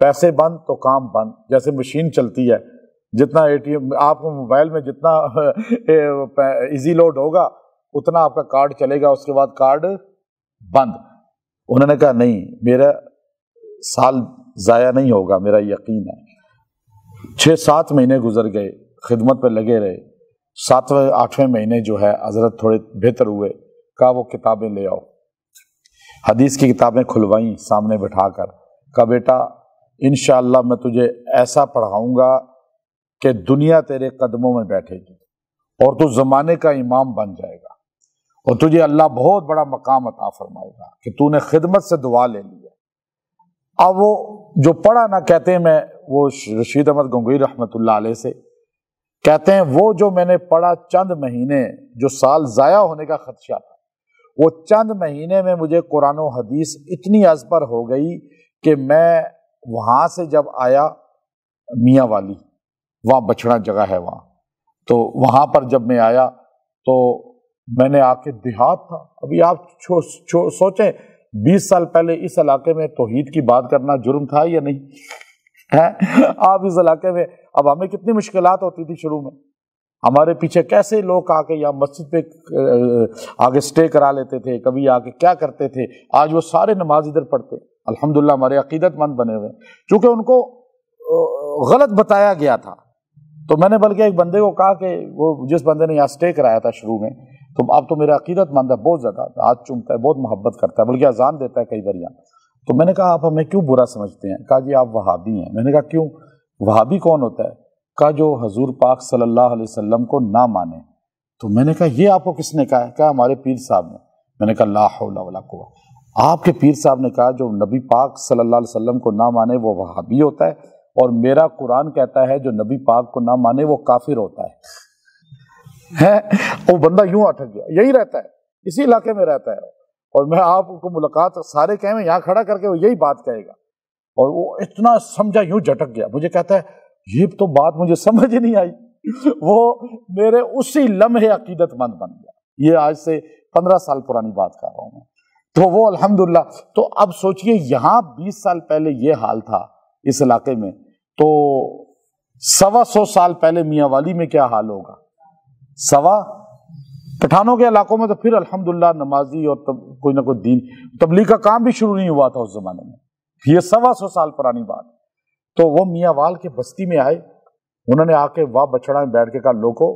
پیسے بند تو کام بند، جیسے مشین چلتی ہے، جتنا اے ٹی ایم آپ کو موبائل میں جتنا ایزی لوڈ ہوگا اتنا آپ کا کارڈ چلے گا، اس کے بعد کارڈ بند۔ انہوں نے کہا نہیں، میرا سال ضائع نہیں ہوگا، میرا یقین ہے۔ 6-7 مہینے گزر گئے، خدمت پہ لگے رہے۔ 7ویں 8ویں مہینے جو ہے حضرت تھوڑے بہتر ہوئے، کہا وہ کتابیں لے آؤ۔ حدیث کی کتابیں کھلوائیں سامنے بٹھا کر، کہا بیٹا انشاءاللہ میں تجھے ایسا پڑھاؤں گا کہ دنیا تیرے قدموں میں بیٹھے گی اور تو زمانے کا امام بن جائے گا، اور تجھے اللہ بہت بڑا مقام عطا فرمائے گا کہ تو نے خدمت سے دعا لے لی ہے۔ اب وہ جو پڑھا نہ، کہتے ہیں میں وہ رشید احمد گنگوئی رحمۃ اللہ علیہ سے کہتے ہیں وہ جو میں نے پڑھا چند مہینے، جو سال ضائع ہونے کا خدشہ تھا، وہ چند مہینے میں مجھے قرآن و حدیث اتنی ازبر ہو گئی کہ میں وہاں سے جب آیا میاں والی، وہاں بچھڑا جگہ ہے وہاں، تو وہاں پر جب میں آیا تو میں نے آ کے دیہات تھا، ابھی آپ سوچیں 20 سال پہلے اس علاقے میں توحید کی بات کرنا جرم تھا یا نہیں ہے؟ آپ اس علاقے میں، اب ہمیں کتنی مشکلات ہوتی تھی شروع میں، ہمارے پیچھے کیسے لوگ آ کے یا مسجد پہ آگے سٹے کرا لیتے تھے، کبھی آ کے کیا کرتے تھے، آج وہ سارے نماز ادھر پڑھتے، الحمدللہ ہمارے عقیدت مند بنے ہوئے، چونکہ ان کو غلط بتایا گیا تھا۔ تو میں نے بلکہ ایک بندے کو کہا کہ وہ جس بندے نے یہاں سٹے کرایا تھا شروع میں، تو اب تو میرا عقیدت مند ہے، بہت زیادہ ہاتھ چومتا ہے، بہت محبت کرتا ہے، بلکہ اذان دیتا ہے کئی بار یہاں۔ تو میں نے کہا آپ ہمیں کیوں برا سمجھتے ہیں؟ کہا جی آپ وہابی ہیں۔ میں نے کہا کیوں؟ وہابی کون ہوتا ہے؟ کہا جو حضور پاک صلی اللہ علیہ وسلم کو نہ مانے۔ تو میں نے کہا یہ آپ کو کس نے کہا ہے؟ کہا ہمارے پیر صاحب نے۔ میں نے کہا لا حول ولا قوہ، آپ کے پیر صاحب نے کہا جو نبی پاک صلی اللہ علیہ وسلم کو نہ مانے وہ وہابی ہوتا ہے، اور میرا قرآن کہتا ہے جو نبی پاک کو نہ مانے وہ کافر ہوتا ہے۔ وہ بندہ یوں اٹک گیا، یہی رہتا ہے، اسی علاقے میں رہتا ہے، اور میں آپ کو ملاقات سارے کہیں میں یہاں کھڑا کر کے وہ یہی بات کہے گا، اور وہ اتنا سمجھا یوں جھٹک گیا، مجھے کہتا ہے یہ تو بات مجھے سمجھ نہیں آئی۔ وہ میرے اسی لمحے عقیدت مند بن گیا۔ یہ آج سے 15 سال پرانی بات کر رہا ہوں میں۔ تو وہ الحمدللہ، تو اب سوچئے یہاں 20 سال پہلے یہ حال تھا اس علاقے میں، تو 125 سال پہلے میاں والی میں کیا حال ہوگا؟ پٹھانوں کے علاقوں میں تو پھر الحمدللہ نمازی اور کوئی نہ کوئی دین تبلیغ کا کام بھی شروع نہیں ہوا تھا اس زمانے میں، یہ 125 سال پرانی بات۔ تو وہ میاں وال کے بستی میں آئے، انہوں نے آ کے واہ بچڑا میں بیٹھ کے کہا لوگوں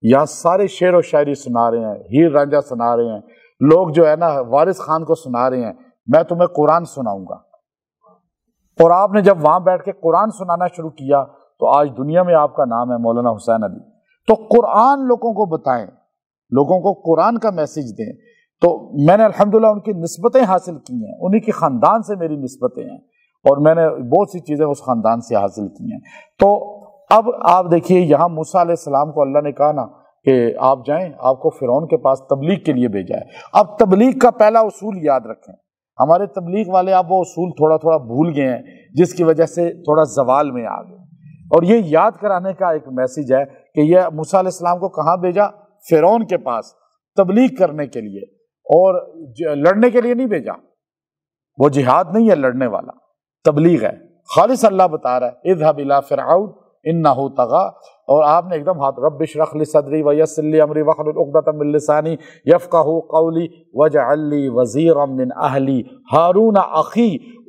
یہاں سارے شعر و شاعری سنا رہے ہیں، ہیر رانجھا سنا رہے ہیں، لوگ جو ہے نا وارث خان کو سنا رہے ہیں، میں تمہیں قرآن سناؤں گا۔ اور آپ نے جب وہاں بیٹھ کے قرآن سنانا شروع کیا تو آج دنیا میں آپ کا نام ہے مولانا حسین علی۔ تو قرآن لوگوں کو بتائیں، لوگوں کو قرآن کا میسج دیں۔ تو میں نے الحمدللہ ان کی نسبتیں حاصل کی ہیں، انہی کی خاندان سے میری نسبتیں ہیں، اور میں نے بہت سی چیزیں اس خاندان سے حاصل کی ہیں۔ تو اب آپ دیکھیے یہاں موسیٰ علیہ السلام کو اللہ نے کہا نا کہ آپ جائیں، آپ کو فرعون کے پاس تبلیغ کے لیے بھیجا ہے۔ اب تبلیغ کا پہلا اصول یاد رکھیں، ہمارے تبلیغ والے اب وہ اصول تھوڑا تھوڑا بھول گئے ہیں، جس کی وجہ سے تھوڑا زوال میں آ گئے، اور یہ یاد کرانے کا ایک میسج ہے کہ یہ موسیٰ علیہ السلام کو کہاں بھیجا؟ فرعون کے پاس تبلیغ کرنے کے لیے، اور لڑنے کے لیے نہیں بھیجا، وہ جہاد نہیں ہے لڑنے والا، تبلیغ ہے، خالص اللہ بتا رہا ہے اذهب الى فرعون انه طغى، اور آپ نے ایک دم ہاتھ رب اشرح لي صدری ويسر لي امری واحلل عقدۃ من لسانی يفقهوا قولی واجعل لي وزيرا من اهلی هارون اخی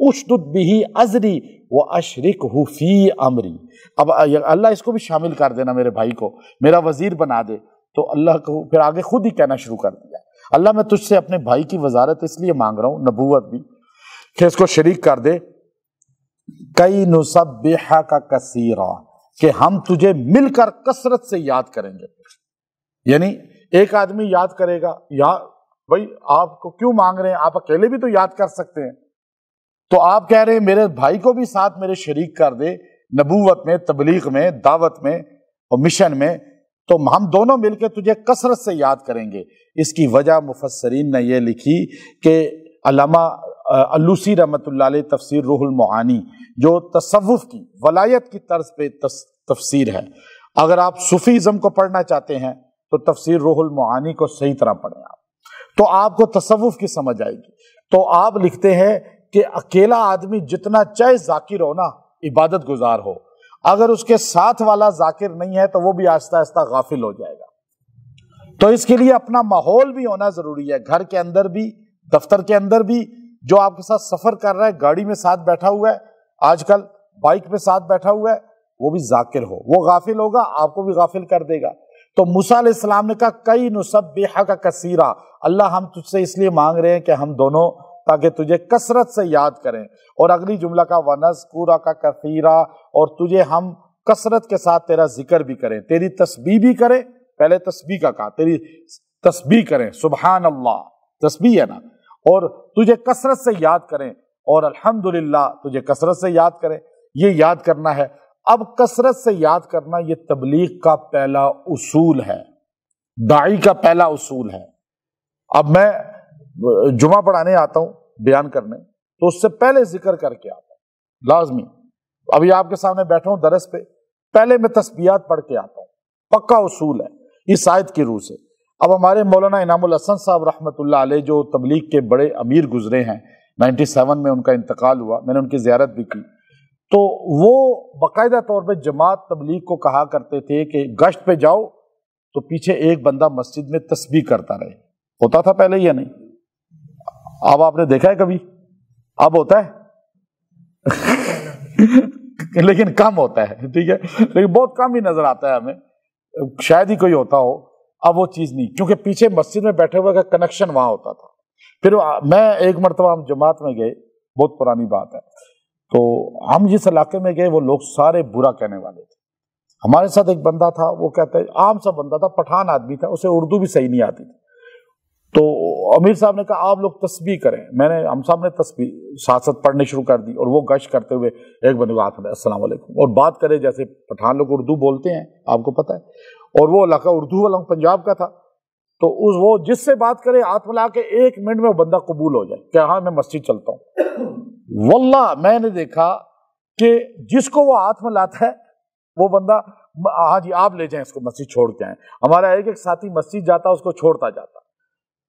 اشدد به ازری واشرکه فی امری۔ اب اللہ اس کو بھی شامل کر دینا، میرے بھائی کو میرا وزیر بنا دے۔ تو اللہ کو پھر آگے خود ہی کہنا شروع کر دیا، اللہ میں تجھ سے اپنے بھائی کی وزارت اس لیے مانگ رہا ہوں، نبوت بھی، کہ اس کو شریک کر دے، کئی نسبحک کثیرا، کہ ہم تجھے مل کر کثرت سے یاد کریں گے۔ یعنی ایک آدمی یاد کرے گا، یا بھائی آپ کو کیوں مانگ رہے ہیں، آپ اکیلے بھی تو یاد کر سکتے ہیں، تو آپ کہہ رہے ہیں میرے بھائی کو بھی ساتھ میرے شریک کر دے نبوت میں، تبلیغ میں، دعوت میں اور مشن میں، تو ہم دونوں مل کے تجھے کثرت سے یاد کریں گے۔ اس کی وجہ مفسرین نے یہ لکھی کہ علامہ الوسی رحمۃ اللہ علیہ تفسیر روح المعانی، جو تصوف کی ولایت کی طرز پہ تفسیر ہے، اگر آپ صوفیزم کو پڑھنا چاہتے ہیں تو تفسیر روح المعانی کو صحیح طرح پڑھیں آپ، تو آپ کو تصوف کی سمجھ آئے گی۔ تو آپ لکھتے ہیں کہ اکیلا آدمی جتنا چاہے ذاکر ہو نا، عبادت گزار ہو، اگر اس کے ساتھ والا ذاکر نہیں ہے تو وہ بھی آہستہ آہستہ غافل ہو جائے گا۔ تو اس کے لیے اپنا ماحول بھی ہونا ضروری ہے، گھر کے اندر بھی، دفتر کے اندر بھی، جو آپ کے ساتھ سفر کر رہا ہے، گاڑی میں ساتھ بیٹھا ہوا ہے، آج کل بائک پہ ساتھ بیٹھا ہوا ہے، وہ بھی ذاکر ہو، وہ غافل ہوگا آپ کو بھی غافل کر دے گا۔ تو موسیٰ علیہ السلام نے کہا کئی نسبحک کثیرا، اللہ ہم تجھ سے اس لیے مانگ رہے ہیں کہ ہم دونوں تاکہ تجھے کثرت سے یاد کریں، اور اگلی جملہ کا وَنَذْكُرَكَ كَثِيرًا، اور تجھے ہم کثرت کے ساتھ تیرا ذکر بھی کریں، تیری تسبیح بھی کریں، پہلے تسبیح کا کہا، تیری تسبیح کریں، سبحان اللہ تسبیح ہے نا، اور تجھے کثرت سے یاد کریں، اور الحمدللہ تجھے کثرت سے یاد کریں، یہ یاد کرنا ہے۔ اب کثرت سے یاد کرنا یہ تبلیغ کا پہلا اصول ہے، داعی کا پہلا اصول ہے۔ اب میں جمعہ پڑھانے آتا ہوں، بیان کرنے، تو اس سے پہلے ذکر کر کے آتا ہوں، لازمی۔ ابھی آپ کے سامنے بیٹھا ہوں درس پہ، پہلے میں تسبیحات پڑھ کے آتا ہوں، پکا اصول ہے اس آیت کی روح سے۔ اب ہمارے مولانا انعام الحسن صاحب رحمۃ اللہ علیہ جو تبلیغ کے بڑے امیر گزرے ہیں، 97 میں ان کا انتقال ہوا، میں نے ان کی زیارت بھی کی، تو وہ باقاعدہ طور پہ جماعت تبلیغ کو کہا کرتے تھے کہ گشت پہ جاؤ تو پیچھے ایک بندہ مسجد میں تسبیح کرتا رہے۔ ہوتا تھا پہلے یا نہیں؟ اب آپ نے دیکھا ہے کبھی؟ اب ہوتا ہے لیکن کم ہوتا ہے، ٹھیک ہے، لیکن بہت کم ہی نظر آتا ہے ہمیں، شاید ہی کوئی ہوتا ہو۔ اب وہ چیز نہیں، کیونکہ پیچھے مسجد میں بیٹھے ہوئے کا کنیکشن وہاں ہوتا تھا۔ پھر میں ایک مرتبہ ہم جماعت میں گئے، بہت پرانی بات ہے، تو ہم جس علاقے میں گئے وہ لوگ سارے برا کہنے والے تھے۔ ہمارے ساتھ ایک بندہ تھا، وہ کہتا ہے، عام سا بندہ تھا، پٹھان آدمی تھا، اسے اردو بھی صحیح نہیں آتی تھی، تو امیر صاحب نے کہا آپ لوگ تسبیح کریں۔ ہم صاحب نے تسبیح ساتھ ساتھ پڑھنے شروع کر دی، اور وہ گشت کرتے ہوئے ایک بندے کو ہاتھ میں السلام علیکم، اور بات کرے جیسے پٹھان لوگ اردو بولتے ہیں، آپ کو پتہ ہے، اور وہ علاقہ اردو والا پنجاب کا تھا، تو وہ جس سے بات کرے ہاتھ ملا کے 1 منٹ میں وہ بندہ قبول ہو جائے کہ ہاں میں مسجد چلتا ہوں۔ واللہ میں نے دیکھا کہ جس کو وہ ہاتھ ملاتا ہے وہ بندہ ہاں جی آپ لے جائیں اس کو مسجد چھوڑ کے آئیں۔ ہمارا ایک ساتھی مسجد جاتا اس کو چھوڑتا جاتا،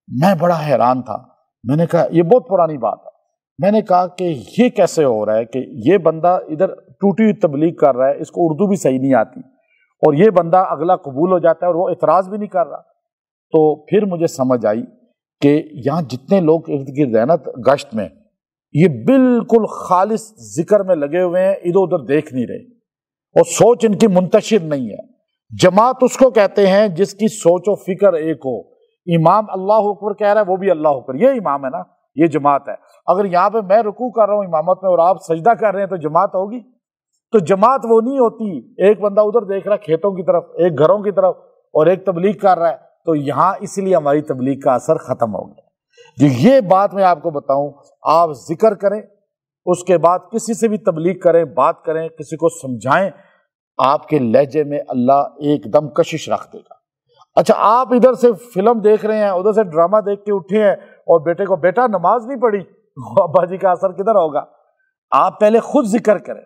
میں بڑا حیران تھا، میں نے کہا یہ بہت پرانی بات ہے، میں نے کہا کہ یہ کیسے ہو رہا ہے کہ یہ بندہ ادھر ٹوٹی ہوئی تبلیغ کر رہا ہے، اس کو اردو بھی صحیح نہیں آتی، اور یہ بندہ اگلا قبول ہو جاتا ہے اور وہ اعتراض بھی نہیں کر رہا۔ تو پھر مجھے سمجھ آئی کہ یہاں جتنے لوگ ارد گرد ہیں نا گشت میں، یہ بالکل خالص ذکر میں لگے ہوئے ہیں، ادھر ادھر دیکھ نہیں رہے، اور سوچ ان کی منتشر نہیں ہے۔ جماعت اس کو کہتے ہیں جس کی سوچ و فکر ایک ہو۔ امام اللہ اکبر کہہ رہا ہے، وہ بھی اللہ اکبر، یہ امام ہے نا، یہ جماعت ہے۔ اگر یہاں پہ میں رکوع کر رہا ہوں امامت میں اور آپ سجدہ کر رہے ہیں تو جماعت ہوگی؟ تو جماعت وہ نہیں ہوتی، ایک بندہ ادھر دیکھ رہا ہے کھیتوں کی طرف، ایک گھروں کی طرف، اور ایک تبلیغ کر رہا ہے، تو یہاں اس لیے ہماری تبلیغ کا اثر ختم ہو گیا۔ جو یہ بات میں آپ کو بتاؤں، آپ ذکر کریں، اس کے بعد کسی سے بھی تبلیغ کریں، بات کریں، کسی کو سمجھائیں، آپ کے لہجے میں اللہ ایک دم کشش رکھ دے گا۔ اچھا آپ ادھر سے فلم دیکھ رہے ہیں، ادھر سے ڈرامہ دیکھ کے اٹھے ہیں، اور بیٹے کو بیٹا نماز نہیں پڑھی، ابا جی کا اثر کدھر ہوگا؟ آپ پہلے خود ذکر کریں،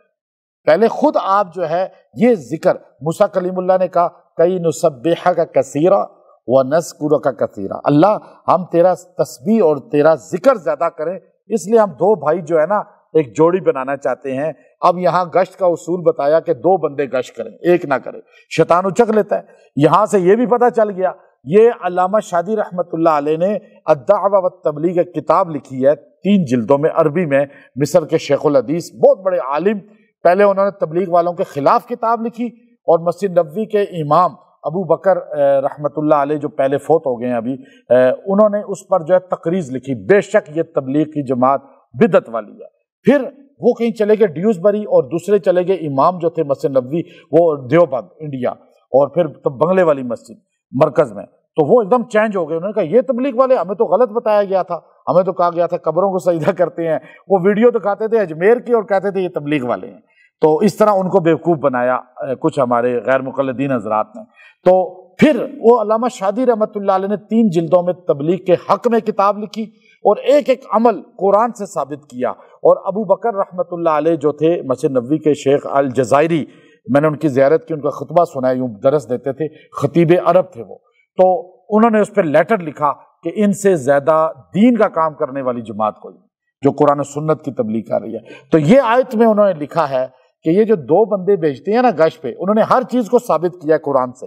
پہلے خود آپ جو ہے یہ ذکر، موسیٰ کلیم اللہ نے کہا کئی نسبحک کثیرا ونذکرک کثیرا، اللہ ہم تیرا تسبیح اور تیرا ذکر زیادہ کریں، اس لیے ہم 2 بھائی جو ہے نا ایک جوڑی بنانا چاہتے ہیں۔ اب یہاں گشت کا اصول بتایا کہ 2 بندے گشت کریں، ایک نہ کرے، شیطان اچک لیتا ہے۔ یہاں سے یہ بھی پتہ چل گیا، یہ علامہ شادی رحمت اللہ علیہ نے الدعوہ والتبلیغ ایک کتاب لکھی ہے 3 جلدوں میں عربی میں، مصر کے شیخ الحدیث بہت بڑے عالم، پہلے انہوں نے تبلیغ والوں کے خلاف کتاب لکھی، اور مسجد نبوی کے امام ابو بکر رحمت اللہ علیہ جو پہلے فوت ہو گئے ہیں ابھی، انہوں نے اس پر جو ہے تقریض لکھی، بے شک یہ تبلیغ کی جماعت بدعت والی ہے۔ پھر وہ کہیں چلے گئے ڈیوزبری، اور دوسرے چلے گئے امام جو تھے مسجد نبوی وہ دیوبند انڈیا، اور پھر بنگلے والی مسجد مرکز میں، تو وہ ایک دم چینج ہو گئے۔ انہوں نے کہا یہ تبلیغ والے، ہمیں تو غلط بتایا گیا تھا، ہمیں تو کہا گیا تھا قبروں کو سجدہ کرتے ہیں، وہ ویڈیو دکھاتے تھے اجمیر کی اور کہتے تھے یہ تبلیغ والے ہیں۔ تو اس طرح ان کو بیوقوف بنایا کچھ ہمارے غیر مقلدین حضرات نے۔ تو پھر وہ علامہ شادی رحمت اللہ علیہ نے 3 جلدوں میں تبلیغ کے حق میں کتاب لکھی، اور ایک ایک عمل قرآن سے ثابت کیا۔ اور ابو بکر رحمت اللہ علیہ جو تھے مسجد نبوی کے شیخ الجزائری، میں نے ان کی زیارت کی، ان کا خطبہ سنا ہے، یوں درس دیتے تھے، خطیب عرب تھے وہ، تو انہوں نے اس پہ لیٹر لکھا کہ ان سے زیادہ دین کا کام کرنے والی جماعت کوئی نہیں، جو قرآن و سنت کی تبلیغ کر رہی ہے۔ تو یہ آیت میں انہوں نے لکھا ہے کہ یہ جو 2 بندے بھیجتے ہیں نا گشت پہ، انہوں نے ہر چیز کو ثابت کیا ہے قرآن سے،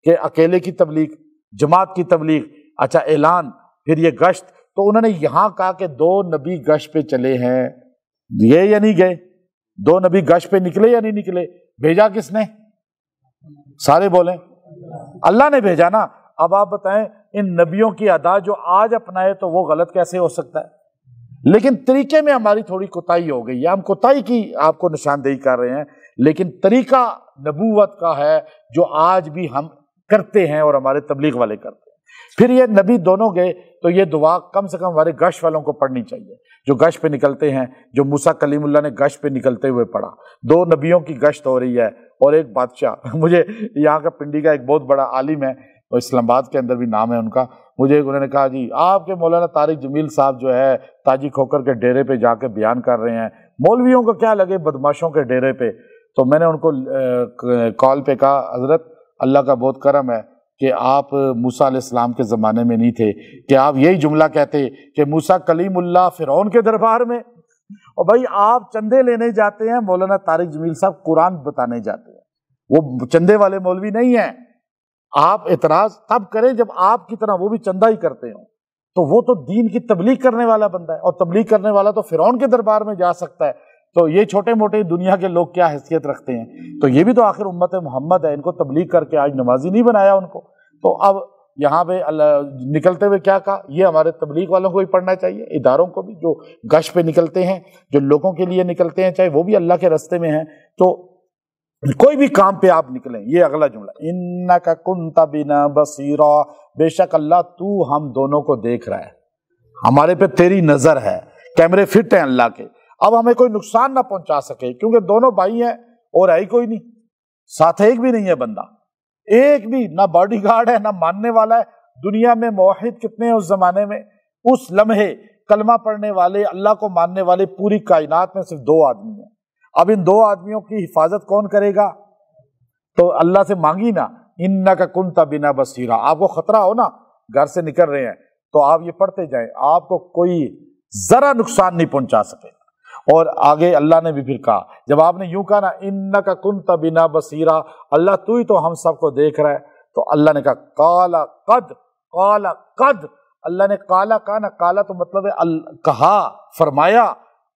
کہ اکیلے کی تبلیغ، جماعت کی تبلیغ، اچھا اعلان، پھر یہ گشت۔ تو انہوں نے یہاں کہا کہ 2 نبی گشت پہ چلے ہیں، گئے یا نہیں گئے؟ 2 نبی گشت پہ نکلے یا نہیں نکلے؟ بھیجا کس نے؟ سارے بولیں، اللہ نے بھیجا نا۔ اب آپ بتائیں ان نبیوں کی ادا جو آج اپنائے تو وہ غلط کیسے ہو سکتا ہے؟ لیکن طریقے میں ہماری تھوڑی کوتاہی ہو گئی ہے، ہم کوتاہی کی آپ کو نشاندہی کر رہے ہیں، لیکن طریقہ نبوت کا ہے جو آج بھی ہم کرتے ہیں اور ہمارے تبلیغ والے کرتے ہیں۔ پھر یہ نبی دونوں گئے تو یہ دعا کم سے کم ہمارے گشت والوں کو پڑھنی چاہیے، جو گشت پہ نکلتے ہیں، جو موسیٰ کلیم اللہ نے گشت پہ نکلتے ہوئے پڑھا۔ 2 نبیوں کی گشت ہو رہی ہے اور ایک بادشاہ، مجھے یہاں کا پنڈی کا ایک بہت بڑا عالم ہے، اور اسلام آباد کے اندر بھی نام ہے ان کا، مجھے انہوں نے کہا جی آپ کے مولانا طارق جمیل صاحب جو ہے تاجی کھوکر کے ڈیرے پہ جا کے بیان کر رہے ہیں، مولویوں کو کیا لگے بدماشوں کے ڈیرے پہ۔ تو میں نے ان کو کال پہ کہا حضرت اللہ کا بہت کرم ہے کہ آپ موسیٰ علیہ السلام کے زمانے میں نہیں تھے کہ آپ یہی جملہ کہتے کہ موسیٰ کلیم اللہ فرعون کے دربار میں، اور بھائی آپ چندے لینے جاتے ہیں، مولانا طارق جمیل صاحب قرآن بتانے جاتے ہیں، وہ چندے والے مولوی نہیں ہیں۔ آپ اعتراض تب کریں جب آپ کی طرح وہ بھی چندہ ہی کرتے ہوں، تو وہ تو دین کی تبلیغ کرنے والا بندہ ہے، اور تبلیغ کرنے والا تو فرعون کے دربار میں جا سکتا ہے، تو یہ چھوٹے موٹے دنیا کے لوگ کیا حیثیت رکھتے ہیں؟ تو یہ بھی تو آخر امت محمد ہے، ان کو تبلیغ کر کے آج نمازی نہیں بنایا ان کو۔ تو اب یہاں پہ نکلتے ہوئے کیا کہا؟ یہ ہمارے تبلیغ والوں کو بھی پڑھنا چاہیے، اداروں کو بھی، جو گشت پہ نکلتے ہیں، جو لوگوں کے لیے نکلتے ہیں، چاہے وہ بھی اللہ کے راستے میں ہیں، تو کوئی بھی کام پہ آپ نکلیں۔ یہ اگلا جملہ انک کنت بنا بصیرا، بے شک اللہ تو ہم دونوں کو دیکھ رہا ہے، ہمارے پہ تیری نظر ہے، کیمرے فٹ ہیں اللہ کے، اب ہمیں کوئی نقصان نہ پہنچا سکے، کیونکہ دونوں بھائی ہیں اور ہے ہی کوئی نہیں، ساتھ ایک بھی نہیں ہے بندہ، ایک بھی نہ باڈی گارڈ ہے نہ ماننے والا ہے۔ دنیا میں موحد کتنے ہیں اس زمانے میں؟ اس لمحے کلمہ پڑھنے والے، اللہ کو ماننے والے پوری کائنات میں صرف 2 آدمی ہیں۔ اب ان 2 آدمیوں کی حفاظت کون کرے گا؟ تو اللہ سے مانگی نا، انک کنت بنا بصیرا، آپ کو خطرہ ہو نا، گھر سے نکل رہے ہیں تو آپ یہ پڑھتے جائیں، آپ کو کوئی ذرا نقصان نہیں پہنچا سکے۔ اور آگے اللہ نے بھی پھر کہا، جب آپ نے یوں کہا نا انک کنت بنا بصیرا، اللہ تو ہی تو ہم سب کو دیکھ رہا ہے، تو اللہ نے کہا قال قد، اللہ نے کالا کہا نا، کالا تو مطلب ہے کہا، فرمایا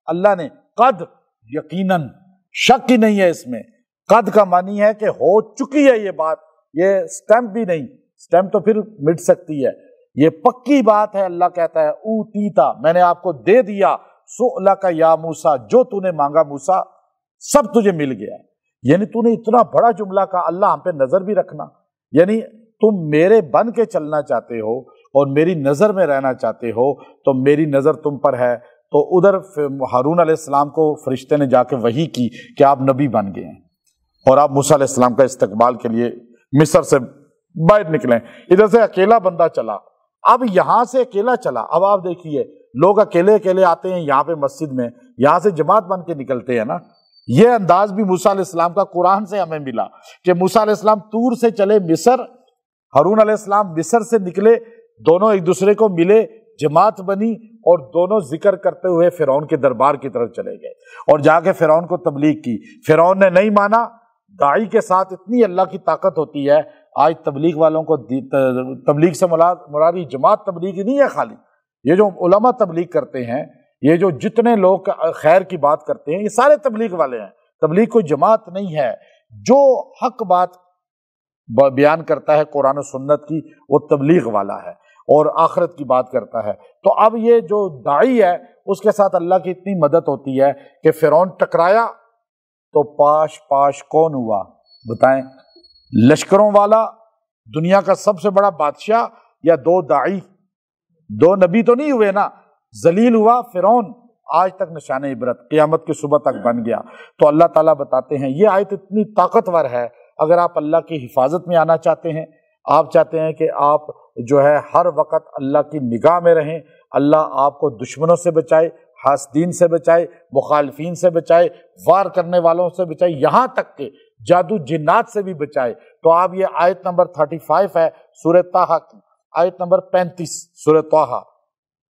اللہ نے، قد یقیناً، شک ہی نہیں ہے اس میں، قد کا معنی ہے کہ ہو چکی ہے یہ بات، یہ سٹیمپ بھی نہیں، سٹیمپ تو پھر مٹ سکتی ہے، یہ پکی بات ہے۔ اللہ کہتا ہے اوتیتا، میں نے آپ کو دے دیا، سؤلک یا موسیٰ، جو تو نے مانگا موسیٰ سب تجھے مل گیا ہے۔ یعنی تو نے اتنا بڑا جملہ کہا، اللہ ہم پہ نظر بھی رکھنا، یعنی تم میرے بن کے چلنا چاہتے ہو اور میری نظر میں رہنا چاہتے ہو تو میری نظر تم پر ہے۔ تو ادھر ہارون علیہ السلام کو فرشتے نے جا کے وحی کی کہ آپ نبی بن گئے ہیں اور آپ موسیٰ علیہ السلام کا استقبال کے لیے مصر سے باہر نکلیں۔ ادھر سے اکیلا بندہ چلا، اب یہاں سے اکیلا چلا، اب آپ دیکھیے لوگ اکیلے اکیلے آتے ہیں یہاں پہ مسجد میں، یہاں سے جماعت بن کے نکلتے ہیں نا۔ یہ انداز بھی موسیٰ علیہ السلام کا قرآن سے ہمیں ملا کہ موسیٰ علیہ السلام طور سے چلے مصر، ہارون علیہ السلام مصر سے نکلے، دونوں ایک دوسرے کو ملے، جماعت بنی اور دونوں ذکر کرتے ہوئے فرعون کے دربار کی طرف چلے گئے اور جا کے فرعون کو تبلیغ کی۔ فرعون نے نہیں مانا، داعی کے ساتھ اتنی اللہ کی طاقت ہوتی ہے۔ آج تبلیغ والوں کو تبلیغ سے مراد جماعت تبلیغ نہیں ہے، خالی یہ جو علماء تبلیغ کرتے ہیں، یہ جو جتنے لوگ خیر کی بات کرتے ہیں، یہ سارے تبلیغ والے ہیں۔ تبلیغ کوئی جماعت نہیں ہے، جو حق بات بیان کرتا ہے قرآن و سنت کی وہ تبلیغ والا ہے اور آخرت کی بات کرتا ہے۔ تو اب یہ جو داعی ہے اس کے ساتھ اللہ کی اتنی مدد ہوتی ہے کہ فرعون ٹکرایا تو پاش پاش کون ہوا بتائیں؟ لشکروں والا، دنیا کا سب سے بڑا بادشاہ، یا 2 داعی؟ 2 نبی تو نہیں ہوئے نا، ذلیل ہوا فرعون، آج تک نشان عبرت، قیامت کی صبح تک بن گیا۔ تو اللہ تعالیٰ بتاتے ہیں یہ آیت اتنی طاقتور ہے، اگر آپ اللہ کی حفاظت میں آنا چاہتے ہیں، آپ چاہتے ہیں کہ آپ جو ہے ہر وقت اللہ کی نگاہ میں رہیں، اللہ آپ کو دشمنوں سے بچائے، حاسدین سے بچائے، مخالفین سے بچائے، وار کرنے والوں سے بچائے، یہاں تک کہ جادو جنات سے بھی بچائے، تو آپ یہ آیت نمبر 35 ہے سورہ طٰہٰ کی، آیت نمبر 35 سورہ طٰہٰ،